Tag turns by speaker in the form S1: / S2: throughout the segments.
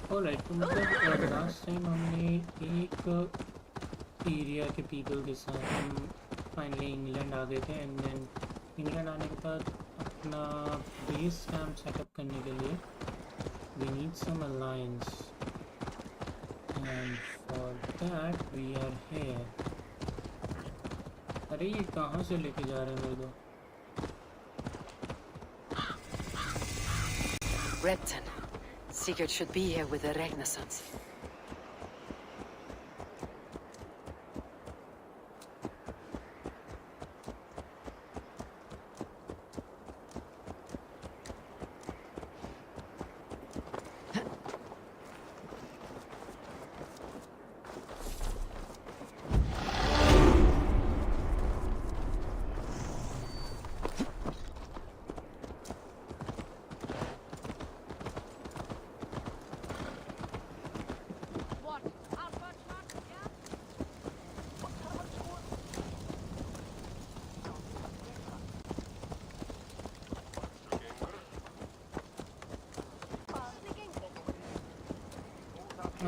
S1: Alright, तो मतलब last time हमने एक एरिया के पीपल के साथ हम फाइनली इंग्लैंड आ गए थे एंड देन इंग्लैंड आने के बाद अपना बेस कैंप सेटअप करने के लिए we need some alliance and for that we are here. अरे ये कहाँ से लेके जा रहे हैं मेरे को?
S2: Redton. Sigurd should be here with the Ragnarsons.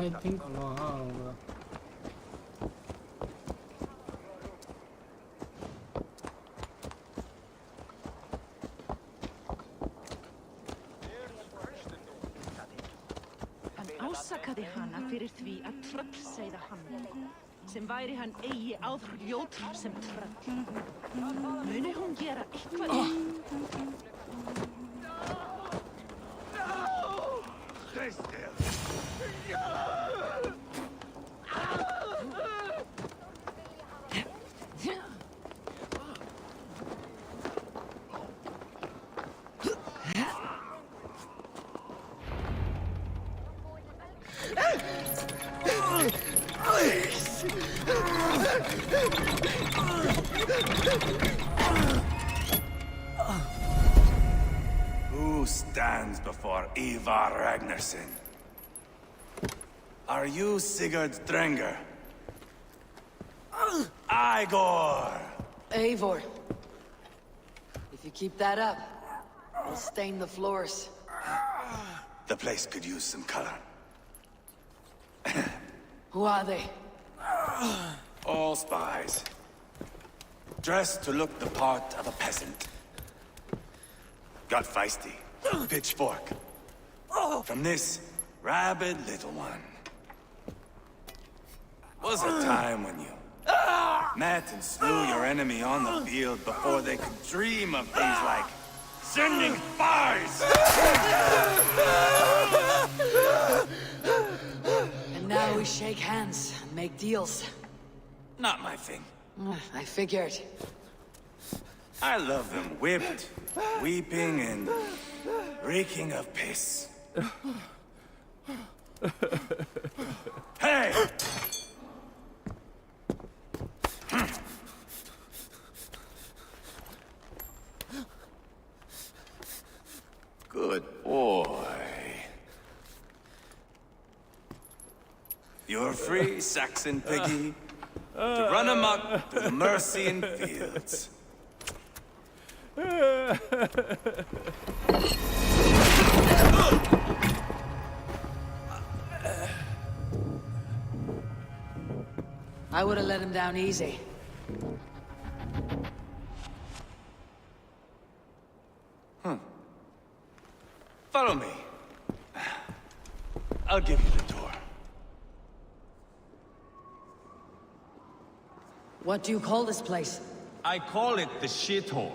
S1: I think वहाँ होगा।
S3: Hann ásakaði hana fyrir því að tröllseiða hann, sem væri hann eigi áður ljótur sem tröll. Muni hún gera eitthvað í?
S4: Who stands before Eivor Ragnarsson? Are you Sigurd Drenger? Igor!
S2: Eivor. If you keep that up, we'll stain the floors.
S4: The place could use some color.
S2: Who are they?
S4: All spies. Dressed to look the part of a peasant. Got feisty. Pitchfork. From this rabid little one. Was a time when you met and slew your enemy on the field before they could dream of things like sending spies!
S2: And now we shake hands and make deals.
S4: Not my thing.
S2: I figured.
S4: I love them whipped, weeping, and reeking of piss. Hey! Good boy. You're free, Saxon piggy, to run amok through the Mercian fields.
S2: I would have let him down easy.
S4: Follow me. I'll give you the door.
S2: What do you call this place?
S5: I call it the shithole.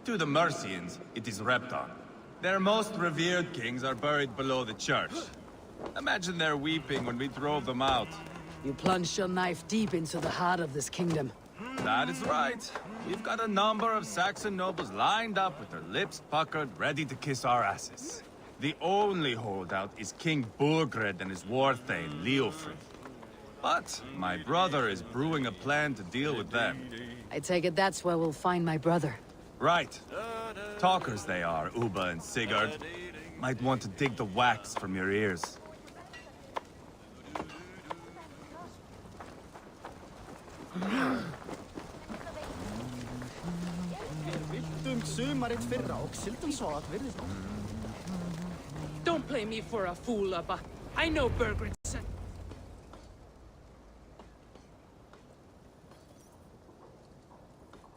S5: To the Mercians, it is Repton. Their most revered kings are buried below the church. Imagine their weeping when we drove them out.
S2: You plunged your knife deep into the heart of this kingdom.
S5: That is right. We've got a number of Saxon nobles lined up with their lips puckered, ready to kiss our asses. The only holdout is King Burgred and his war thane, Leofrid. But my brother is brewing a plan to deal with them.
S2: I take it that's where we'll find my brother.
S5: Right. Talkers they are, Uba and Sigurd. Might want to dig the wax from your ears.
S6: Don't play me for a fool, Abba. I know Bergrenson.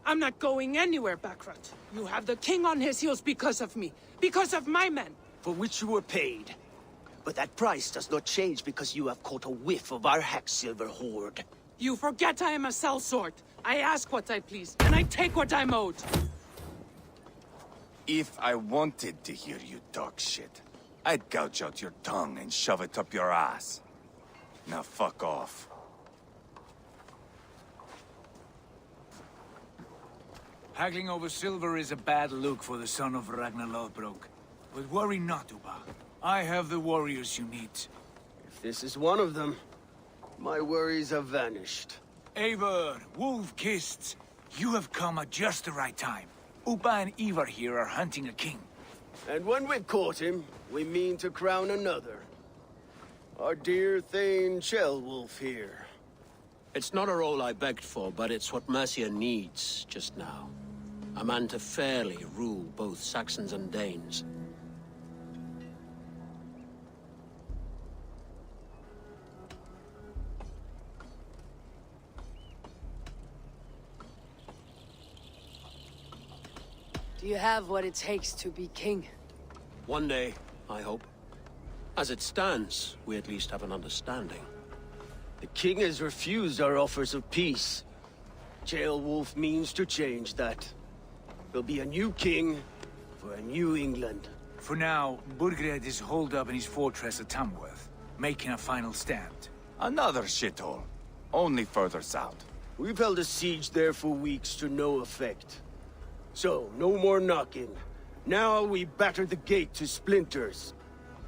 S6: I'm not going anywhere, Backrot. You have the king on his heels because of me. Because of my men.
S7: For which you were paid. But that price does not change because you have caught a whiff of our Hacksilver hoard.
S6: You forget I am a sellsword. I ask what I please, and I take what I'm owed.
S4: If I wanted to hear you talk shit, I'd gouge out your tongue and shove it up your ass. Now fuck off.
S8: Haggling over silver is a bad look for the son of Ragnar Lothbrok. But worry not, Uba. I have the warriors you need.
S7: If this is one of them, my worries have vanished.
S8: Eivor, Wolf-Kissed, you have come at just the right time. Uba and Eivor here are hunting a king.
S7: And when we've caught him, we mean to crown another. Our dear Thane Ceolwulf here.
S9: It's not a role I begged for, but it's what Mercia needs just now. A man to fairly rule both Saxons and Danes.
S2: Do you have what it takes to be king?
S9: One day, I hope. As it stands, we at least have an understanding.
S7: The king has refused our offers of peace. Ceolwulf means to change that. There'll be a new king for a new England.
S8: For now, Burgred is holed up in his fortress at Tamworth, making a final stand.
S4: Another shithole. Only further south.
S7: We've held a siege there for weeks to no effect. So, no more knocking. Now we batter the gate to splinters.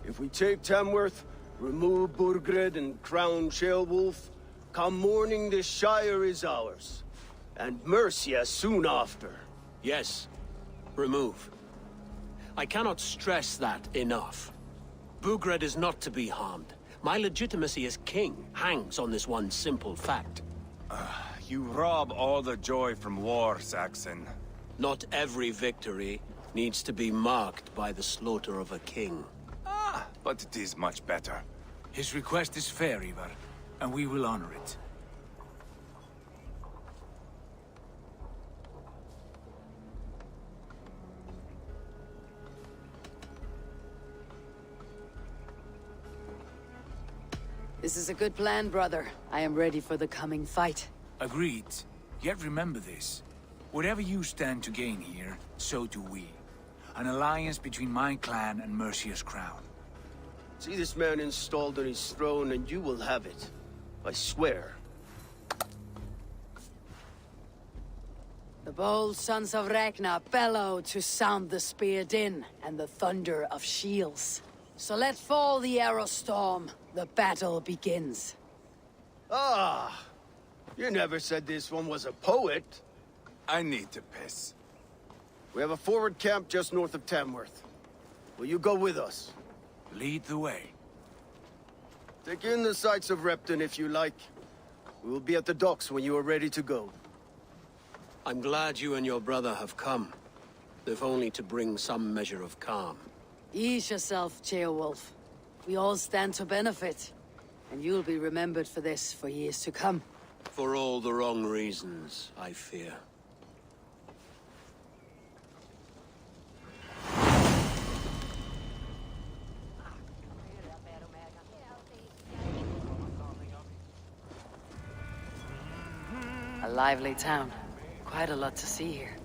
S7: If we take Tamworth, remove Burgred and crown Ceolwulf, come morning the Shire is ours. And Mercia soon after.
S9: Yes, remove. I cannot stress that enough. Burgred is not to be harmed. My legitimacy as king hangs on this one simple fact.
S4: You rob all the joy from war, Saxon.
S9: Not every victory needs to be marked by the slaughter of a king.
S4: But it is much better.
S8: His request is fair, Eivor, and we will honor it.
S2: This is a good plan, brother. I am ready for the coming fight.
S8: Agreed. Yet remember this. Whatever you stand to gain here, so do we. An alliance between my clan and Mercia's crown.
S7: See this man installed on his throne and you will have it. I swear.
S2: The bold sons of Ragnar bellow to sound the spear din and the thunder of shields. So let fall the arrow storm. The battle begins.
S7: Ah! You never said this one was a poet.
S4: I need to piss.
S7: We have a forward camp just north of Tamworth. Will you go with us?
S8: Lead the way.
S7: Take in the sights of Repton if you like. We will be at the docks when you are ready to go.
S9: I'm glad you and your brother have come, if only to bring some measure of calm.
S2: Ease yourself, Ceolwulf. We all stand to benefit. And you'll be remembered for this for years to come.
S9: For all the wrong reasons, I fear.
S2: A lively town. Quite a lot to see here.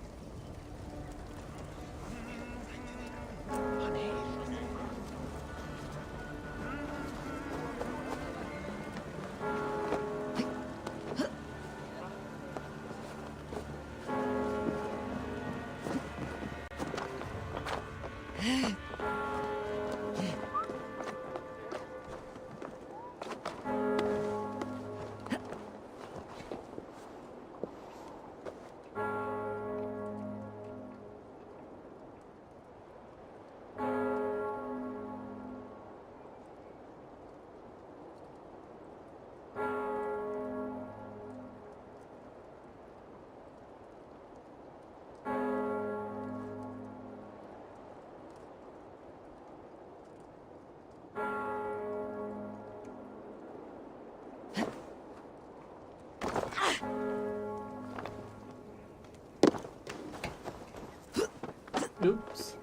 S1: Oops.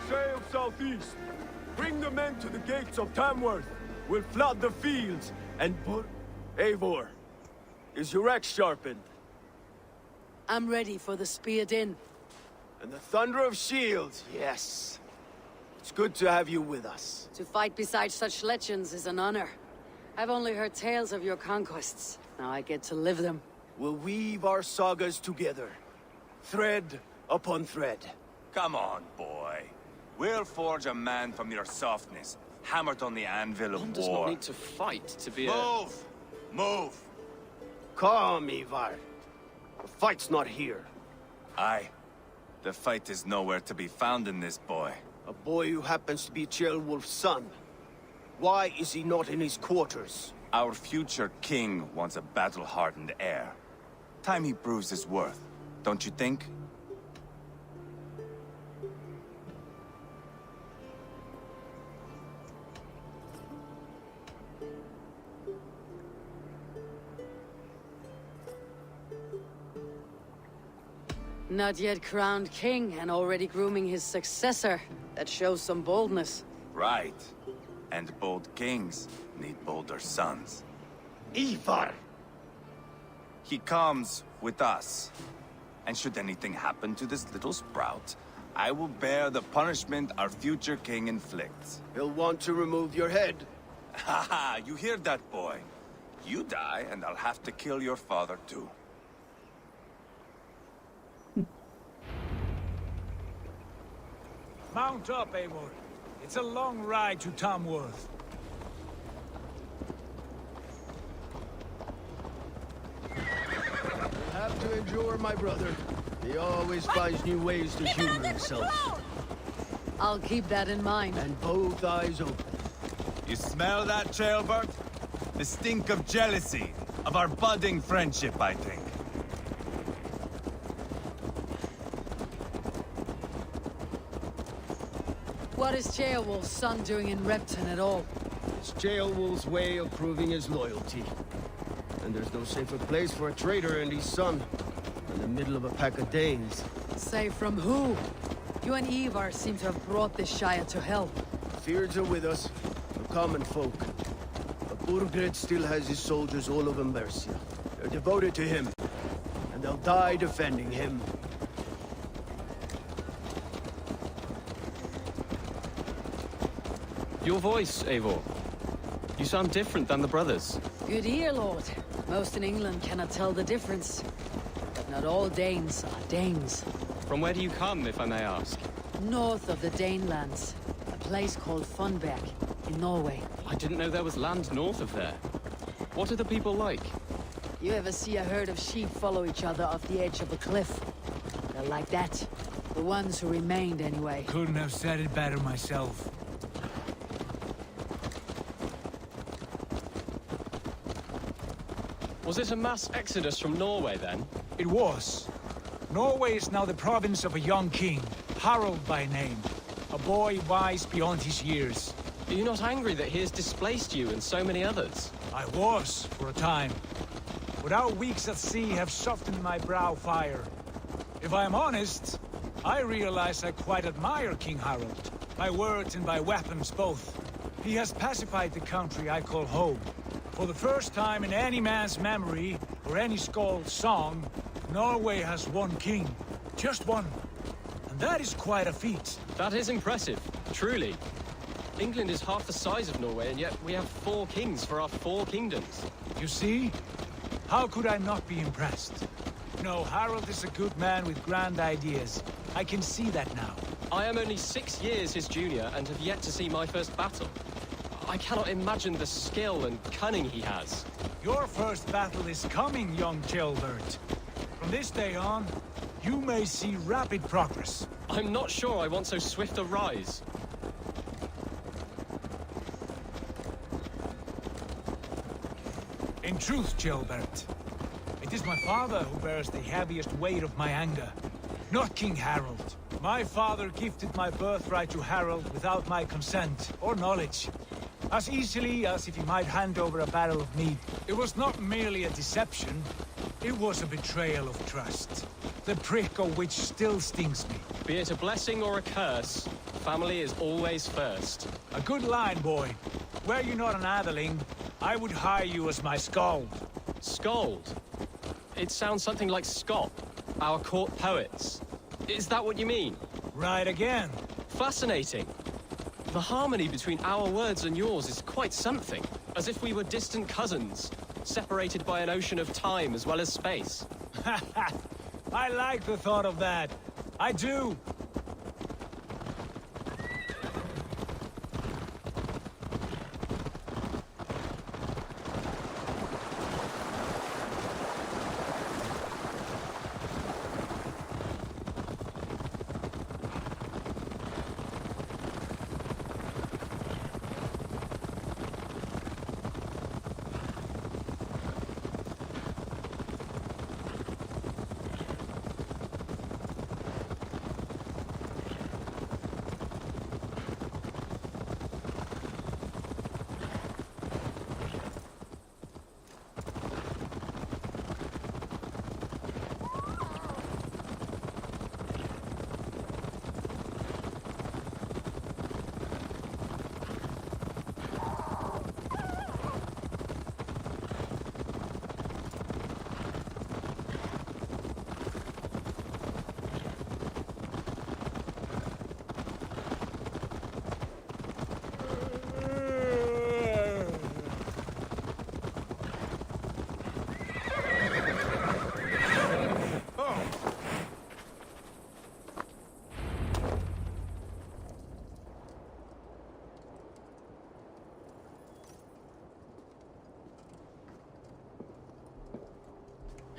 S7: Sail southeast. Bring the men to the gates of Tamworth. We'll flood the fields and put... Eivor, is your axe sharpened?
S2: I'm ready for the speared in.
S7: And the thunder of shields, yes. It's good to have you with us.
S2: To fight beside such legends is an honor. I've only heard tales of your conquests. Now I get to live them.
S7: We'll weave our sagas together. Thread upon thread.
S4: Come on, boy. We'll forge a man from your softness, hammered on the anvil of
S9: One
S4: war.
S9: does not need to fight to be
S4: Move! Move!
S7: Calm, Ivar. The fight's not here.
S4: Aye. The fight is nowhere to be found in this boy.
S7: A boy who happens to be Ceolwulf's son. Why is he not in his quarters?
S4: Our future king wants a battle-hardened heir. Time he proves his worth, don't you think?
S2: Not yet crowned king and already grooming his successor. That shows some boldness.
S4: Right. And bold kings need bolder sons.
S7: Ivar!
S4: He comes with us. And should anything happen to this little sprout, I will bear the punishment our future king inflicts.
S7: He'll want to remove your head.
S4: Haha, you hear that, boy? You die, and I'll have to kill your father, too.
S8: Mount up, Eivor. It's a long ride to Tamworth.
S7: You'll have to endure, my brother. He always finds new ways to humor himself.
S2: I'll keep that in mind.
S7: And both eyes open.
S5: You smell that, Ceolbert? The stink of jealousy, of our budding friendship, I think.
S2: What is Ceolwulf's son doing in Repton at all?
S7: It's Ceolwulf's way of proving his loyalty. And there's no safer place for a traitor and his son in the middle of a pack of Danes.
S2: Safe from who? You and Ivar seem to have brought this Shire to hell.
S7: Fears are with us, the common folk. But Burgred still has his soldiers all over Mercia. They're devoted to him, and they'll die defending him.
S10: Your voice, Eivor. You sound different than the brothers.
S2: Good ear, Lord. Most in England cannot tell the difference. But not all Danes are Danes.
S10: From where do you come, if I may ask?
S2: North of the Danelands. A place called Funberg, in Norway.
S10: I didn't know there was land north of there. What are the people like?
S2: You ever see a herd of sheep follow each other off the edge of a cliff? They're like that. The ones who remained, anyway.
S8: Couldn't have said it better myself.
S10: Was it a mass exodus from Norway, then?
S8: It was. Norway is now the province of a young king, Harald by name. A boy wise beyond his years.
S10: Are you not angry that he has displaced you and so many others?
S8: I was, for a time. But our weeks at sea have softened my brow fire. If I am honest, I realize I quite admire King Harald. By words and by weapons both. He has pacified the country I call home. For the first time in any man's memory, or any skald's song, Norway has one king. Just one. And that is quite a feat.
S10: That is impressive, truly. England is half the size of Norway, and yet we have 4 kings for our 4 kingdoms.
S8: You see? How could I not be impressed? No, Harald is a good man with grand ideas. I can see that now.
S10: I am only 6 years his junior, and have yet to see my first battle. I cannot imagine the skill and cunning he has.
S8: Your first battle is coming, young Kjotve. From this day on, you may see rapid progress.
S10: I'm not sure I want so swift a rise.
S8: In truth, Kjotve, it is my father who bears the heaviest weight of my anger, not King Harald. My father gifted my birthright to Harald without my consent or knowledge. As easily as if he might hand over a barrel of mead. It was not merely a deception, it was a betrayal of trust. The prick of which still stings me.
S10: Be it a blessing or a curse, family is always first.
S8: A good line, boy. Were you not an atheling, I would hire you as my skald.
S10: Skald? It sounds something like Scott, our court poets. Is that what you mean?
S8: Right again.
S10: Fascinating. The harmony between our words and yours is quite something. As if we were distant cousins, separated by an ocean of time as well as space.
S8: I like the thought of that. I do.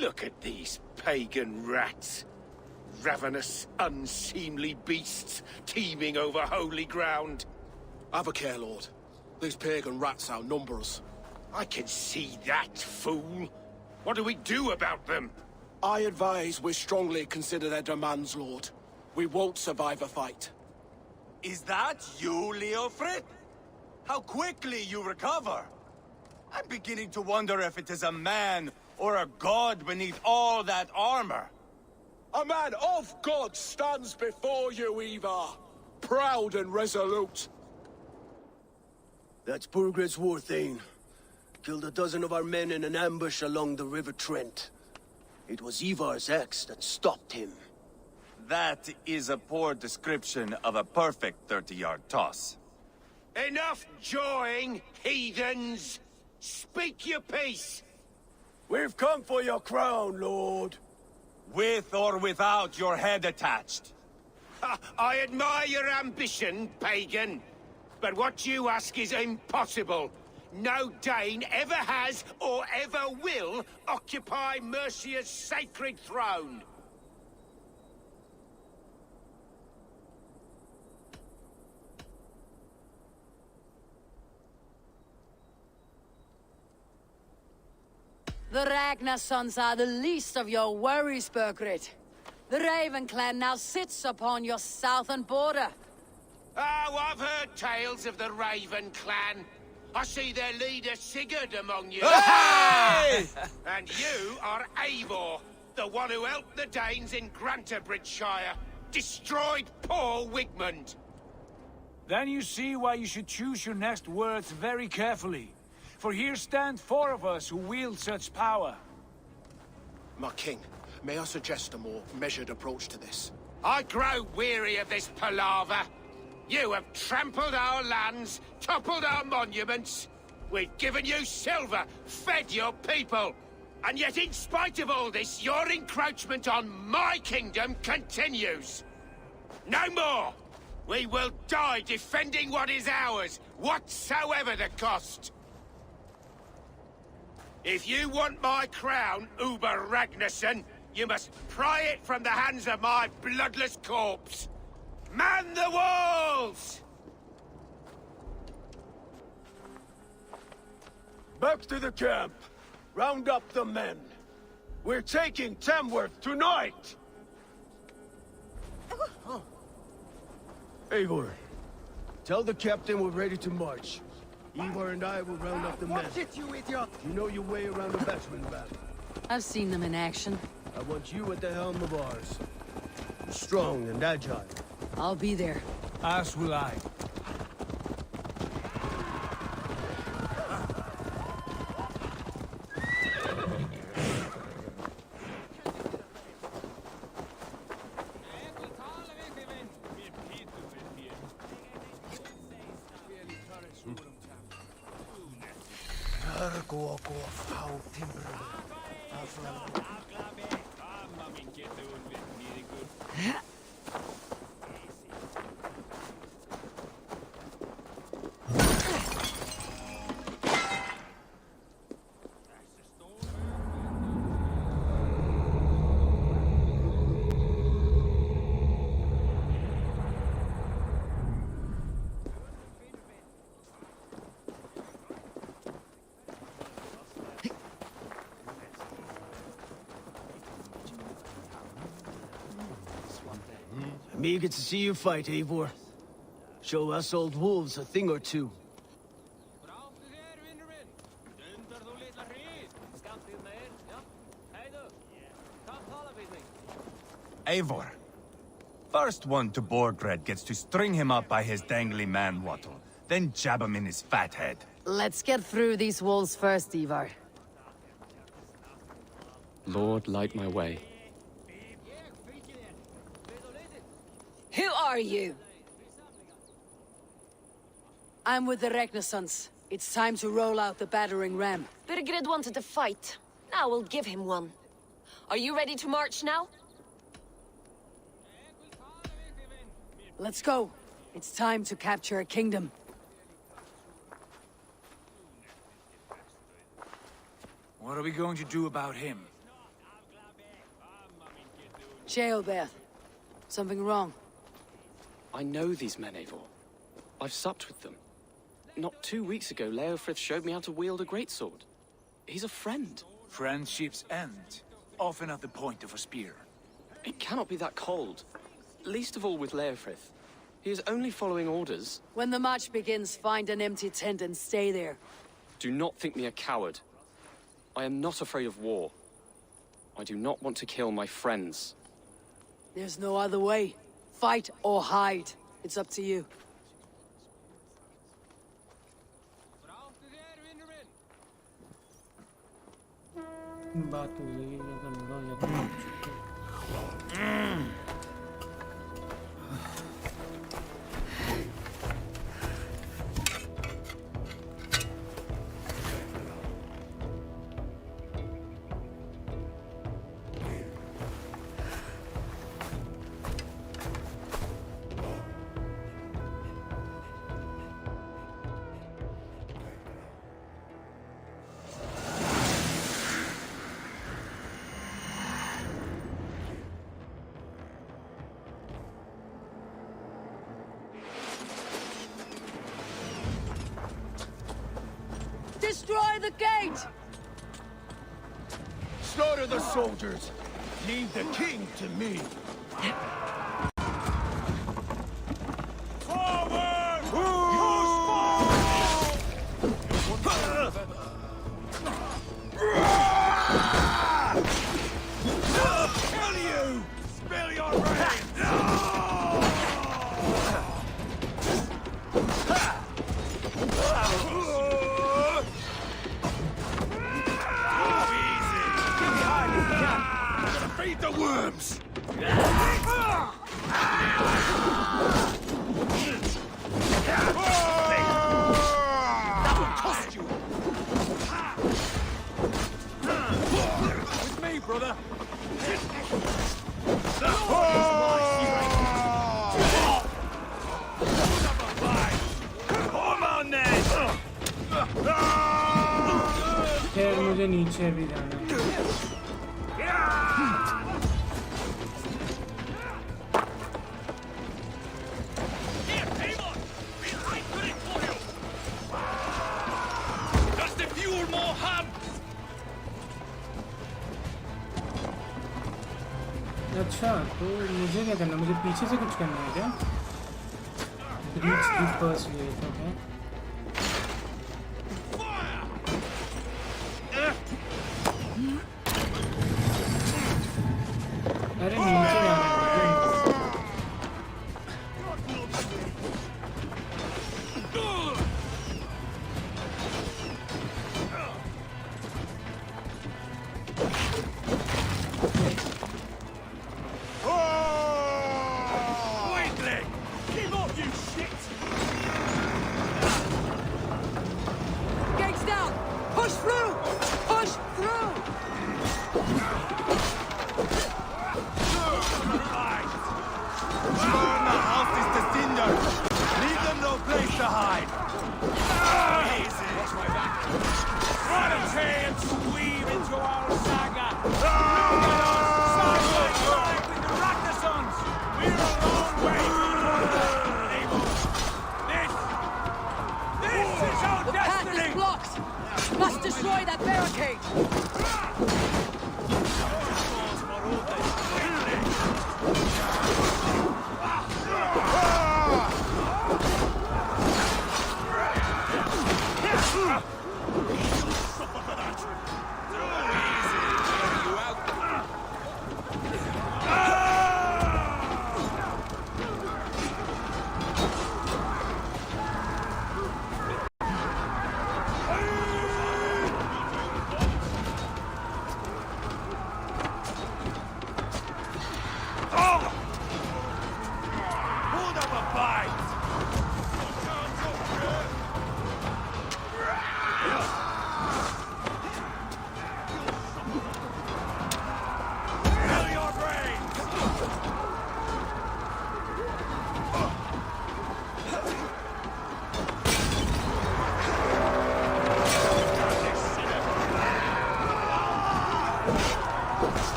S7: Look at these pagan rats. Ravenous, unseemly beasts teeming over holy ground.
S11: Have a care, Lord. These pagan rats outnumber us.
S7: I can see that, fool. What do we do about them?
S11: I advise we strongly consider their demands, Lord. We won't survive a fight.
S4: Is that you, Leofrid? How quickly you recover! I'm beginning to wonder if it is a man or a god beneath all that armor.
S11: A man of God stands before you, Eivor. Proud and resolute.
S7: That's Burgred's war thane. killed a dozen of our men in an ambush along the River Trent. It was Ivar's axe that stopped him.
S4: That is a poor description of a perfect 30-yard toss.
S12: Enough jawing, heathens! Speak your piece!
S7: We've come for your crown, Lord.
S4: With or without your head attached.
S12: I admire your ambition, pagan. But what you ask is impossible. No Dane ever has or ever will occupy Mercia's sacred throne.
S2: The Ragnar sons are the least of your worries, Burgred. The Raven clan now sits upon your southern border.
S12: Oh, I've heard tales of the Raven clan. I see their leader Sigurd among you.
S4: Hey!
S12: And you are Eivor, the one who helped the Danes in Grantabridgeshire. Destroyed poor Wigmund.
S8: Then you see why you should choose your next words very carefully. For here stand 4 of us who wield such power.
S11: My king, may I suggest a more measured approach to this?
S12: I grow weary of this palaver. You have trampled our lands, toppled our monuments. We've given you silver, fed your people. And yet in spite of all this, your encroachment on my kingdom continues. No more! We will die defending what is ours, whatsoever the cost. If you want my crown, Uber Ragnarsson, you must pry it from the hands of my bloodless corpse. Man the walls!
S7: Back to the camp. Round up the men. We're taking Tamworth tonight! Eivor, tell the captain we're ready to march. Eivor and I will round up the men.
S12: What's it, you idiot?
S7: You know your way around a battering ram.
S2: I've seen them in action.
S7: I want you at the helm of ours. Strong and agile.
S2: I'll be there.
S8: As will I.
S7: I'm eager to see you fight, Eivor. Show us old wolves a thing or two.
S4: Eivor. First one to Borgred gets to string him up by his dangly man-wattle, then jab him in his fat head.
S2: Let's get through these walls first, Eivor.
S10: Lord, light my way.
S2: Who are you? I'm with the Ragnarsons. It's time to roll out the battering ram.
S13: Burgred wanted to fight. Now we'll give him one. Are you ready to march now?
S2: Let's go. It's time to capture a kingdom.
S8: What are we going to do about him?
S2: Jailbeth. Something wrong?
S10: I know these men, Eivor. I've supped with them. Not 2 weeks ago, Leofrith showed me how to wield a greatsword. He's a friend.
S8: Friendships end, often at the point of a spear.
S10: It cannot be that cold. Least of all with Leofrith. He is only following orders.
S2: When the march begins, find an empty tent and stay there.
S10: Do not think me a coward. I am not afraid of war. I do not want to kill my friends.
S2: There's no other way. Fight or hide. It's up to you.
S1: बात हो गई है अगर बहुत ज़्यादा
S2: Destroy the gate!
S7: Slaughter the soldiers. Leave the king to me.
S1: खैर मुझे नीचे भी जाना है अच्छा तो मुझे क्या करना मुझे पीछे से कुछ करना है क्या breach the first gate okay अरे नीचे जाना है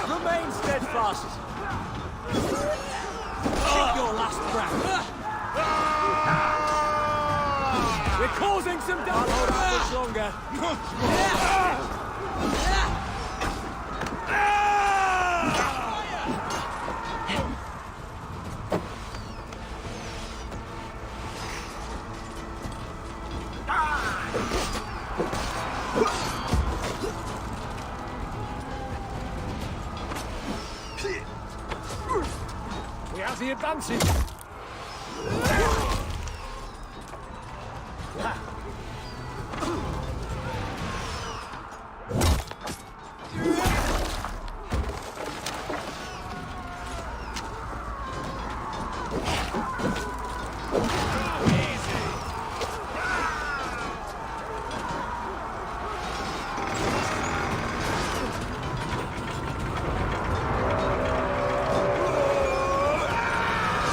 S8: Remain steadfast. Take your last breath. We're causing some damage. I'll hold out much longer. We have the advantage.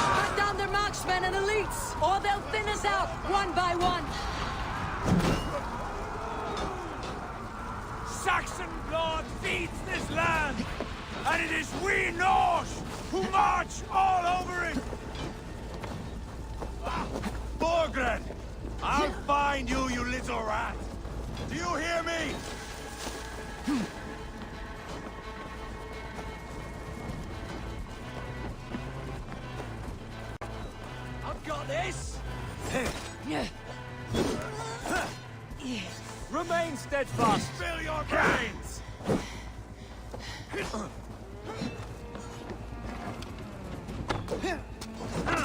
S2: Cut down their marksmen and elites, or they'll thin us out one by one.
S8: Saxon blood feeds this land, and it is we Norse who march all over it.
S4: Borgred! I'll find you, you little rat! Do you hear me?
S8: I've got this. Remain steadfast.
S4: Spill your brains!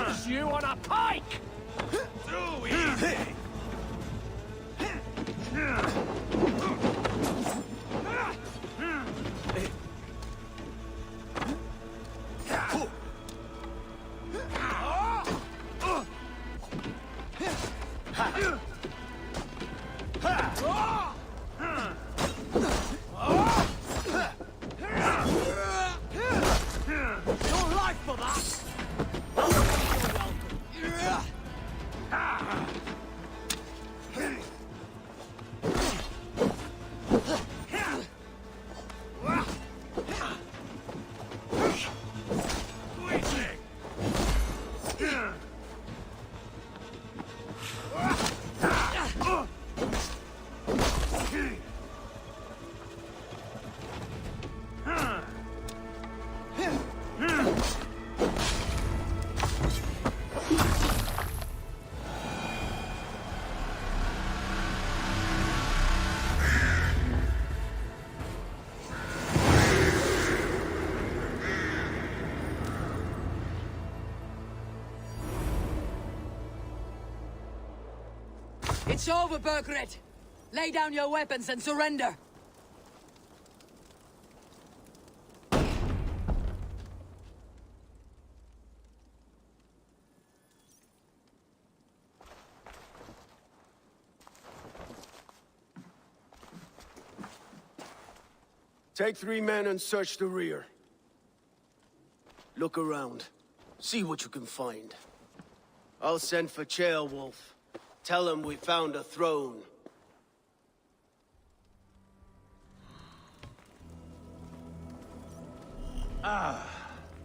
S8: It's you on a pike.
S4: Too easy!
S8: Your life for that.
S2: It's over, Bergred. Lay down your weapons and surrender.
S7: Take 3 men and search the rear. Look around. See what you can find. I'll send for Ceolwulf. Tell him we found a throne.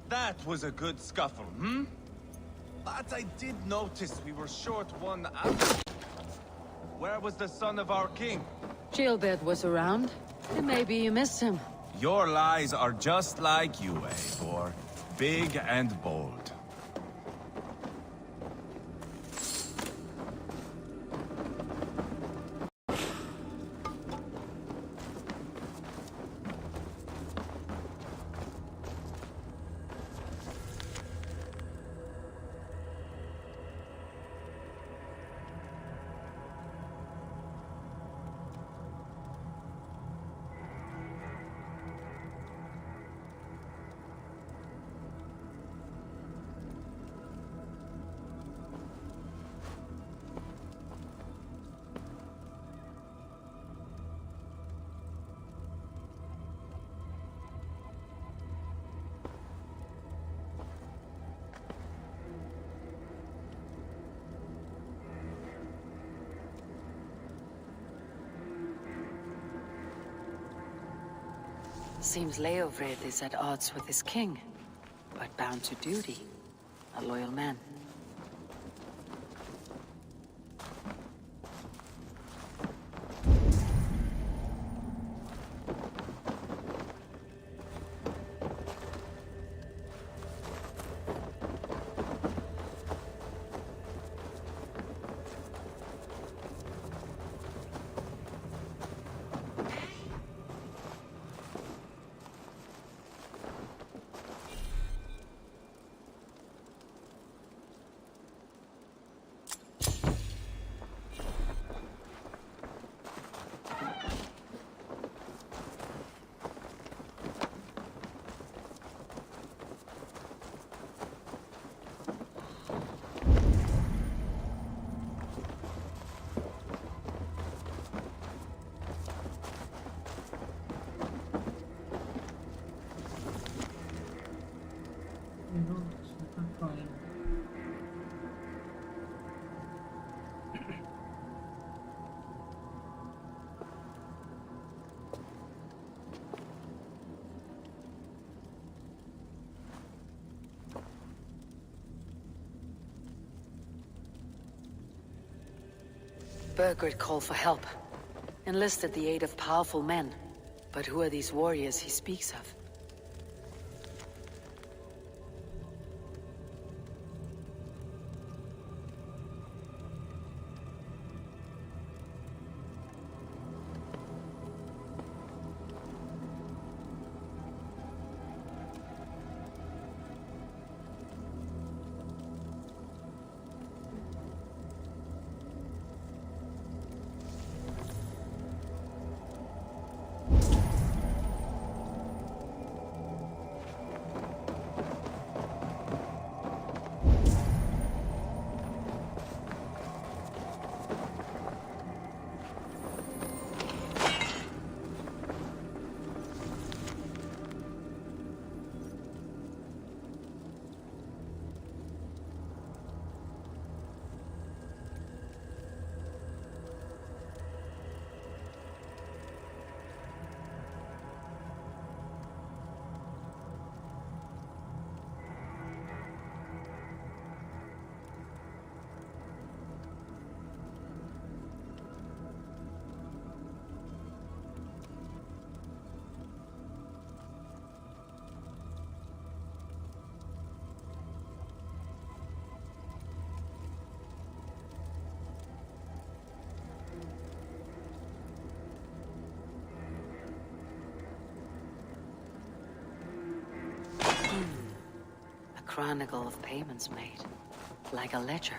S5: That was a good scuffle, hmm? But I did notice we were short one out. Where was the son of our king?
S2: Ceolbert was around. And maybe you missed him.
S5: Your lies are just like you, Eivor. Big and bold.
S2: Seems Leofred is at odds with his king, but bound to duty. A loyal man. Sigurd called for help. Enlisted the aid of powerful men. But who are these warriors he speaks of? Chronicle of payments made. Like a ledger.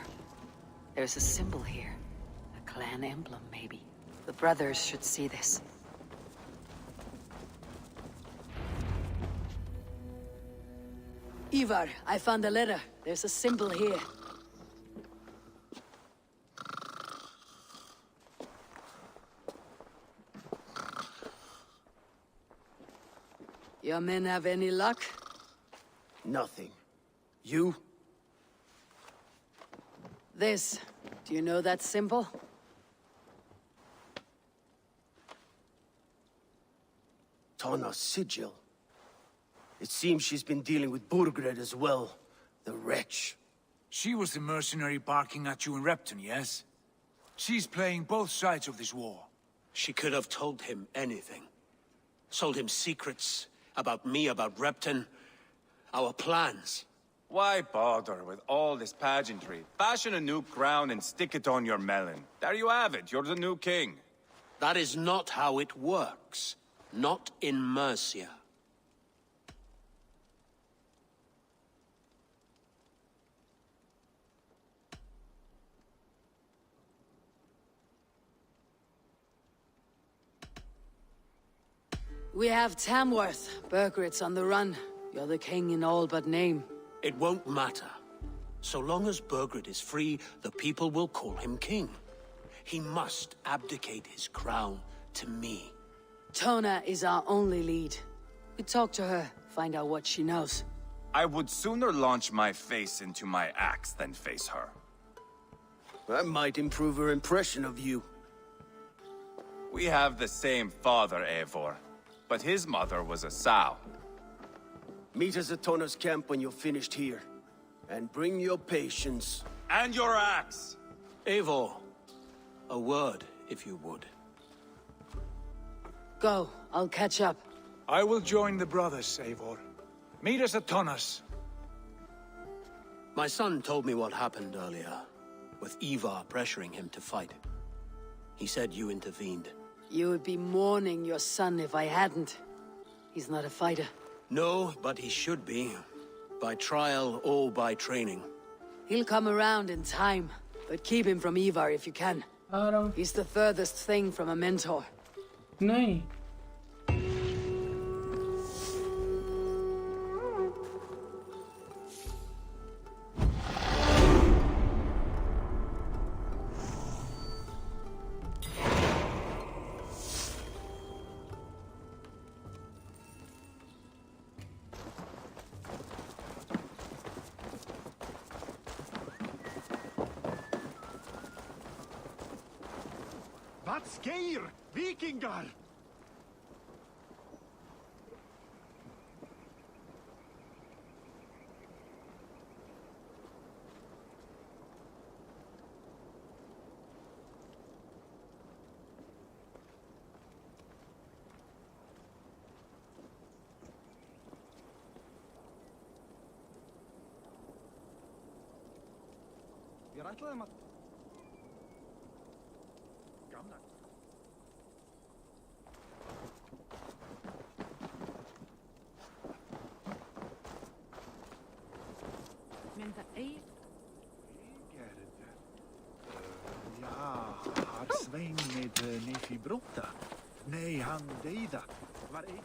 S2: There's a symbol here. A clan emblem, maybe. The brothers should see this. Eivor, I found a letter. There's a symbol here. Your men have any luck?
S7: Nothing. You?
S2: This. Do you know that symbol?
S7: Tana's sigil. It seems she's been dealing with Burgred as well. The wretch.
S8: She was the mercenary barking at you in Repton, yes? She's playing both sides of this war.
S9: She could have told him anything. Sold him secrets about me, about Repton, our plans.
S5: Why bother with all this pageantry? Fashion a new crown and stick it on your melon. There you have it, you're the new king.
S9: That is not how it works. Not in Mercia.
S2: We have Tamworth. Burgred's on the run. You're the king in all but name.
S9: It won't matter. So long as Burgred is free, the people will call him king. He must abdicate his crown to me.
S2: Tona is our only lead. We talk to her, find out what she knows.
S5: I would sooner launch my face into my axe than face her.
S7: That might improve her impression of you.
S5: We have the same father, Eivor. but his mother was a sow.
S7: Meet us at Tona's camp when you're finished here. And bring your patience.
S5: And your axe!
S9: Eivor, a word, if you would.
S2: Go, I'll catch up.
S8: I will join the brothers, Eivor. Meet us at Tonas.
S9: My son told me what happened earlier, with Ivar pressuring him to fight. He said you intervened.
S2: You would be mourning your son if I hadn't. He's not a fighter.
S9: No, but he should be. By trial or by training.
S2: He'll come around in time, but keep him from Ivar if you can. He's the furthest thing from a mentor.
S1: नहीं.
S14: Vatskir! Vikingar! Ég ætlaði að... Gamla.
S3: Men það ei...
S14: Ja, har Svein med Nefibrotta? Nej, han dejda. Var ei...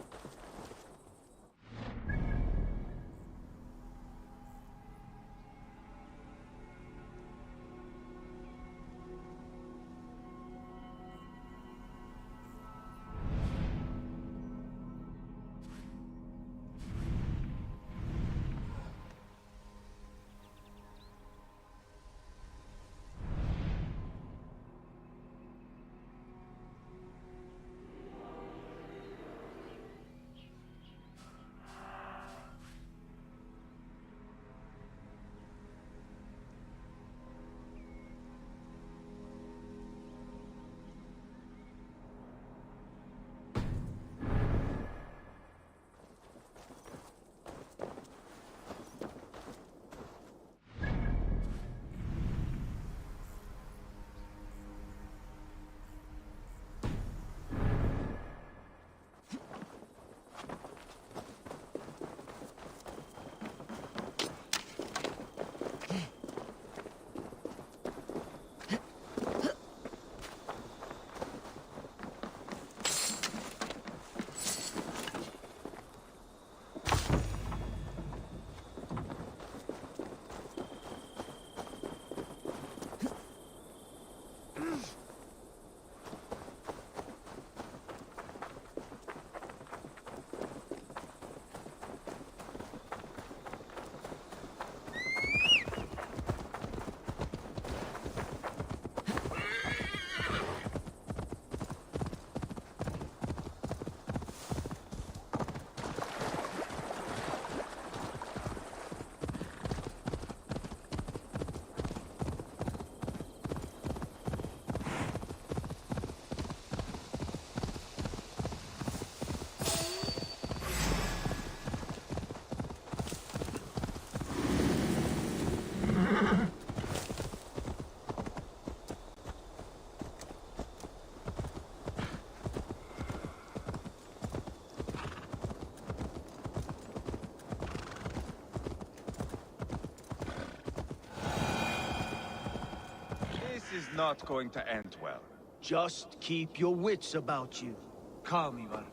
S5: This is not going to end well.
S7: Just keep your wits about you.
S8: Calm, Ivar.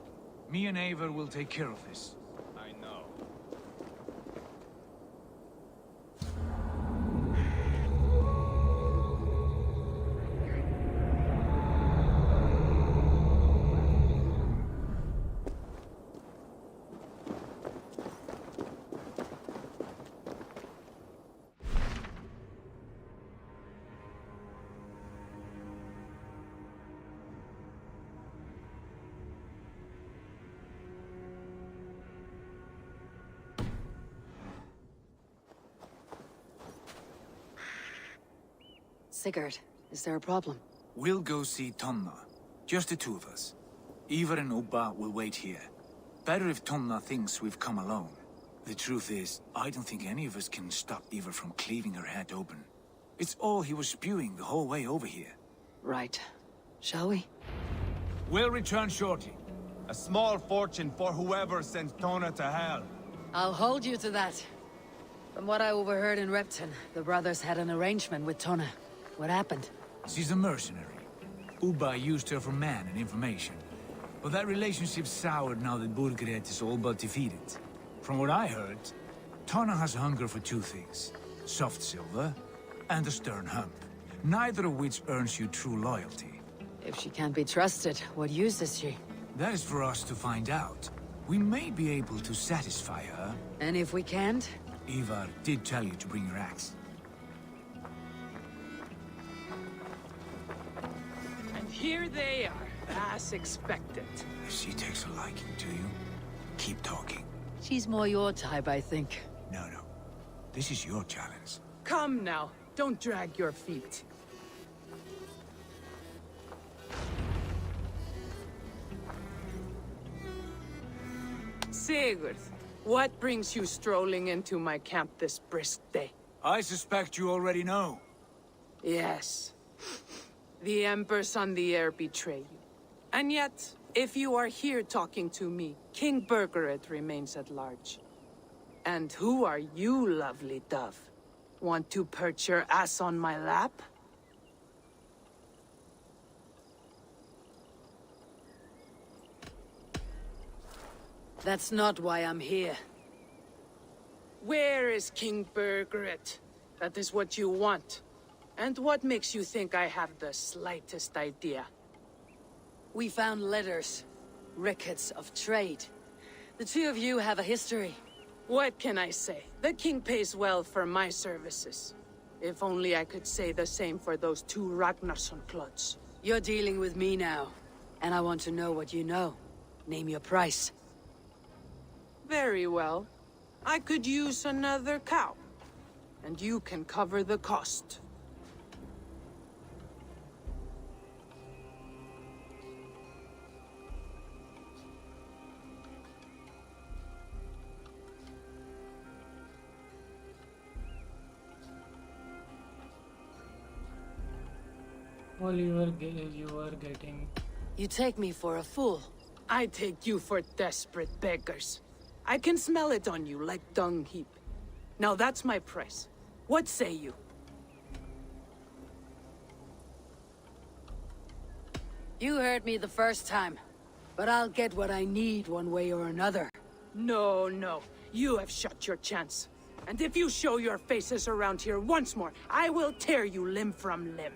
S8: Me and Eivor will take care of this.
S5: I know.
S2: Sigurd, is there a problem?
S8: We'll go see Tonna. Just the two of us. Eivor and Ubba will wait here. Better if Tonna thinks we've come alone. The truth is, I don't think any of us can stop Eivor from cleaving her head open. It's all he was spewing the whole way over here.
S2: Right. Shall we?
S8: We'll return shortly.
S5: A small fortune for whoever sent Tonna to hell.
S2: I'll hold you to that. From what I overheard in Repton, the brothers had an arrangement with Tonna. What happened?
S8: She's a mercenary. Ubba used her for man and information. But that relationship soured now that Burgred is all but defeated. From what I heard, Tonna has hunger for two things. Soft silver and a stern hump. Neither of which earns you true loyalty.
S2: If she can't be trusted, what use is she?
S8: That is for us to find out. We may be able to satisfy her.
S2: And if we can't?
S8: Eivor did tell you to bring your axe.
S6: And here they are, as expected.
S8: If she takes a liking to you, keep talking.
S2: She's more your type, I think.
S8: No. This is your challenge.
S6: Come now, don't drag your feet. Sigurd, what brings you strolling into my camp this brisk day?
S8: I suspect you already know.
S6: Yes. The Embers on the air betray you. And yet, if you are here talking to me, King Burgred remains at large. And who are you, lovely dove? Want to perch your ass on my lap?
S2: That's not why I'm here.
S6: Where is King Burgred? That is what you want. And what makes you think I have the slightest idea?
S2: We found letters. Records of trade. The two of you have a history.
S6: What can I say? The king pays well for my services. If only I could say the same for those two Ragnarsson clods.
S2: You're dealing with me now. And I want to know what you know. Name your price.
S6: Very well. I could use another cow. And you can cover the cost.
S1: All you are getting.
S2: You take me for a fool.
S6: I take you for desperate beggars. I can smell it on you like dung heap. Now that's my price. What say you?
S2: You heard me the first time. But I'll get what I need one way or another.
S6: No. You have shot your chance. And if you show your faces around here once more, I will tear you limb from limb.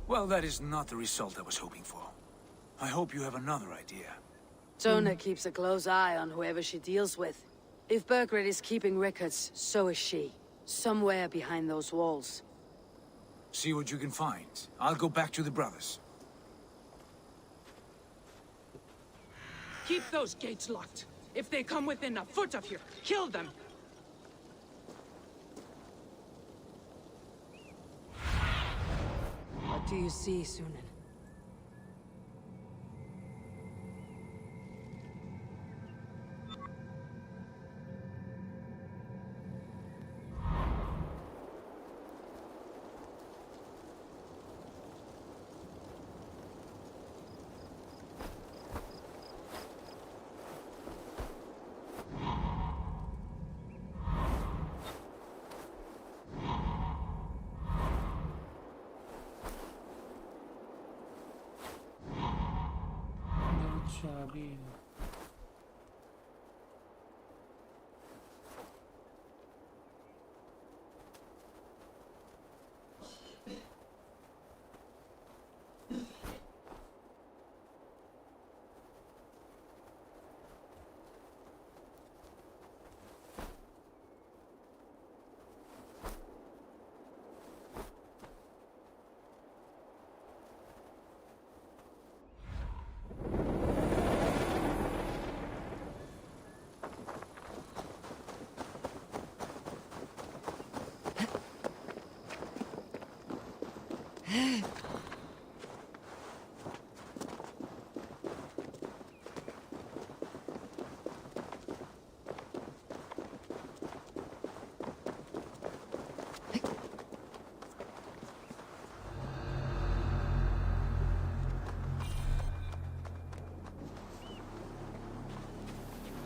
S8: Well, that is not the result I was hoping for. I hope you have another idea.
S2: Tonna keeps a close eye on whoever she deals with. If Burgred is keeping records, so is she. Somewhere behind those walls.
S8: See what you can find. I'll go back to the brothers.
S6: Keep those gates locked. If they come within a foot of here, kill them.
S2: What do you see, Sunan?
S1: चाबी है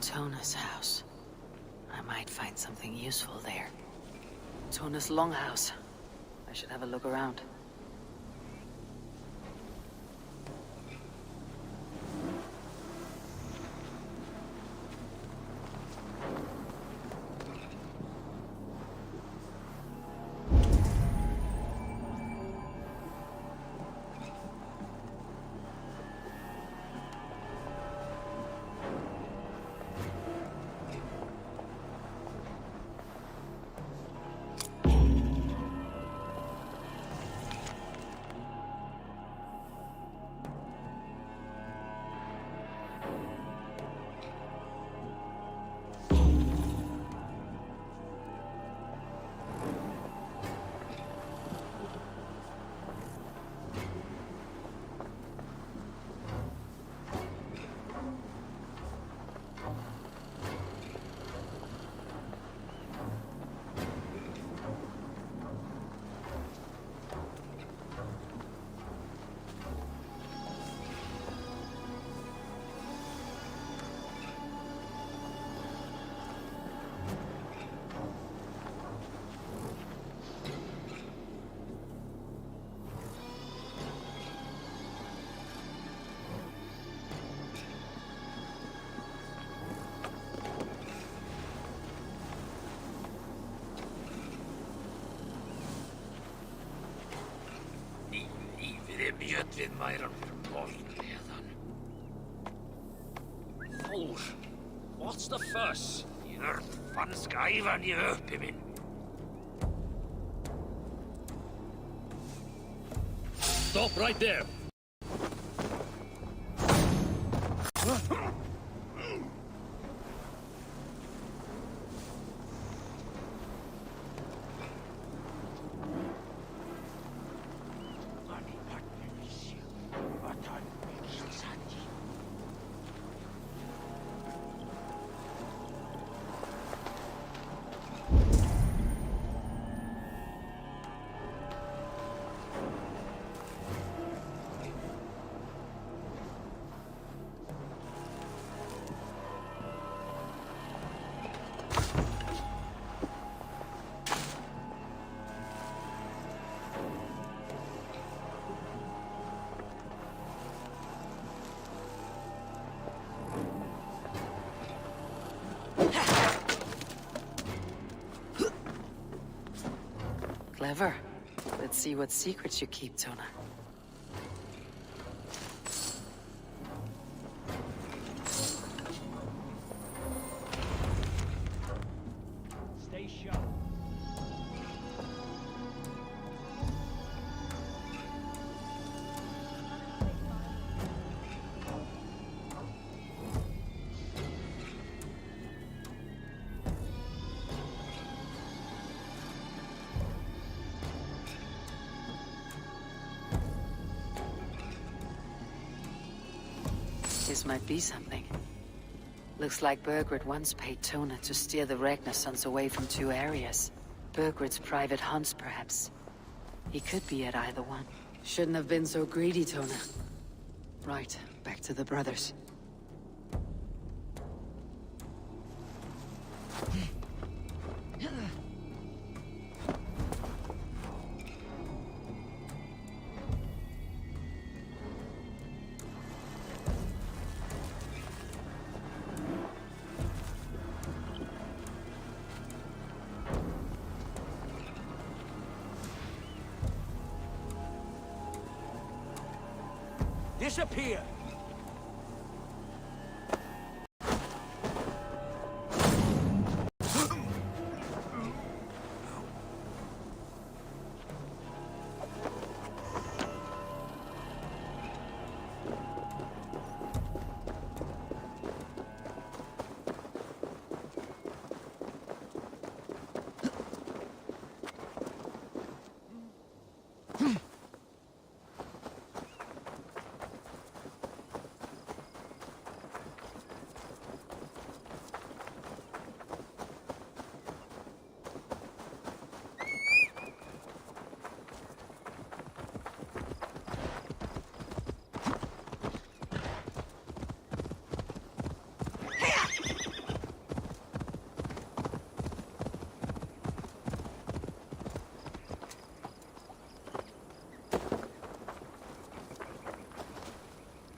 S2: Tona's house. I might find something useful there. Tona's longhouse. I should have a look around.
S12: Mjöllin væran volgleðan. Thor, what's the fuss? Jörn fann skæfan í uppi minn. Stop right there!
S2: Clever. Let's see what secrets you keep, Tona.
S8: Stay sharp.
S2: This might be something. Looks like Burgred once paid Tona to steer the Ragnar sons away from 2 areas. Burgred's private hunts, perhaps. He could be at either one. Shouldn't have been so greedy, Tona. Right, back to the brothers.
S11: Disappear!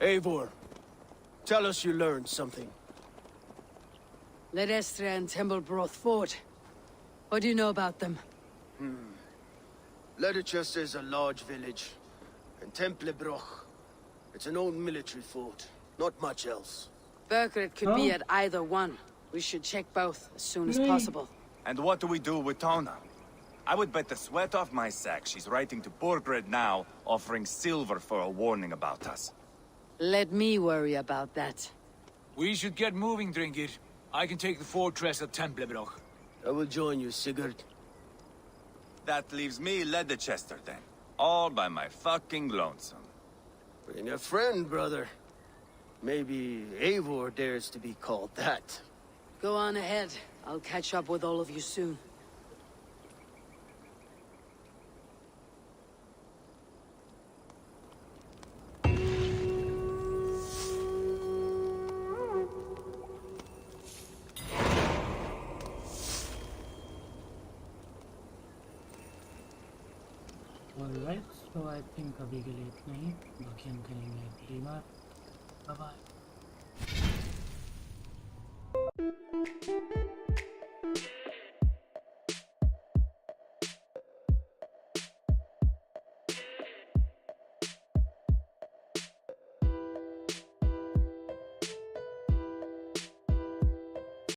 S7: Eivor, tell us you learned something.
S2: Ledecestrescire and Templebroth fought. What do you know about them?
S7: Ledecestrescire is a large village. And Templebroch, it's an old military fort. Not much else.
S2: Burkred could be at either one. We should check both as soon as possible.
S4: And what do we do with Tona? I would bet the sweat off my sack she's writing to Borgred now, offering silver for a warning about us.
S2: Let me worry about that.
S8: We should get moving, Dringir. I can take the fortress at Templebroch.
S7: I will join you, Sigurd.
S4: That leaves me Ledecestrescire then. All by my fucking lonesome.
S7: Bring a friend, brother. Maybe Eivor dares to be called that.
S2: Go on ahead. I'll catch up with all of you soon.
S1: Alright, so I think अभी के लिए इतना ही. बाकी हम करेंगे अगली बार. Bye bye.